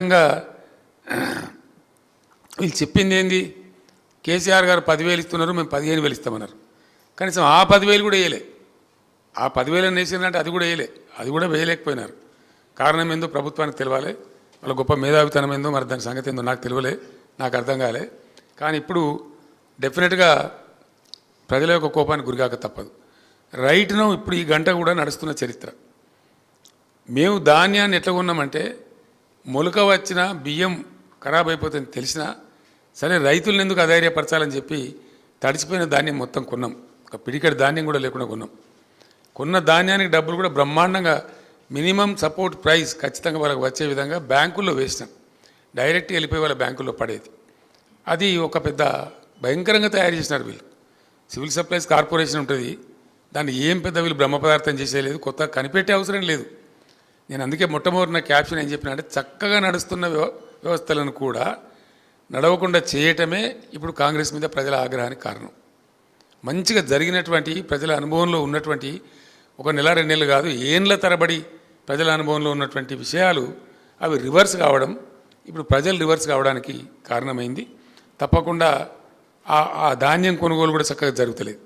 ఇంకా వీళ్ళు చెప్పింది ఏంది, కేసీఆర్ గారు 10,000 ఇస్తున్నారు, మేము 15,000 ఇస్తామన్నారు. కనీసం ఆ 10,000 కూడా వేయలే. ఆ 10,000 వేసిందంటే అది కూడా వేయలే, అది కూడా వేయలేకపోయినారు. కారణం ఏందో ప్రభుత్వానికి తెలియాలి, వాళ్ళ గొప్ప మేధావితనం ఏందో, మరి దాని సంగతి ఏందో నాకు తెలియలే, నాకు అర్థం కాలే. కానీ ఇప్పుడు డెఫినెట్గా ప్రజల యొక్క కోపానికి గురికాక తప్పదు. రైట్ను ఇప్పుడు ఈ గంట కూడా నడుస్తున్న చరిత్ర. మేము ధాన్యాన్ని ఎట్లా కొన్నామంటే, మొలక వచ్చిన బియ్యం ఖరాబ్ అయిపోతుందని తెలిసినా సరే రైతులను ఎందుకు అధైర్యపరచాలని చెప్పి తడిచిపోయిన ధాన్యం మొత్తం కొన్నాం. ఒక పిడికెడు ధాన్యం కూడా లేకుండా కొన్నాం. కొన్న ధాన్యానికి డబ్బులు కూడా బ్రహ్మాండంగా మినిమం సపోర్ట్ ప్రైస్ ఖచ్చితంగా వాళ్ళకి వచ్చే విధంగా బ్యాంకుల్లో వేసినాం. డైరెక్ట్గా వెళ్ళిపోయి వాళ్ళ బ్యాంకుల్లో పడేది. అది ఒక పెద్ద భయంకరంగా తయారు చేసినారు వీళ్ళు. సివిల్ సప్లైస్ కార్పొరేషన్ ఉంటుంది, దాన్ని ఏం పెద్ద వీళ్ళు బ్రహ్మ పదార్థం చేసేయలేదు, కొత్త కనిపెట్టే అవసరం లేదు. నేను అందుకే మొట్టమొదటి నా క్యాప్షన్ ఏం చెప్పినా అంటే, చక్కగా నడుస్తున్న వ్యవస్థలను కూడా నడవకుండా చేయటమే ఇప్పుడు కాంగ్రెస్ మీద ప్రజల ఆగ్రహానికి కారణం. మంచిగా జరిగినటువంటి ప్రజల అనుభవంలో ఉన్నటువంటి ఒక నెల 2 నెలలు కాదు, ఏండ్ల తరబడి ప్రజల అనుభవంలో ఉన్నటువంటి విషయాలు అవి రివర్స్ కావడం, ఇప్పుడు ప్రజలు రివర్స్ కావడానికి కారణమైంది. తప్పకుండా ఆ ధాన్యం కొనుగోలు కూడా చక్కగా జరుగుతలేదు.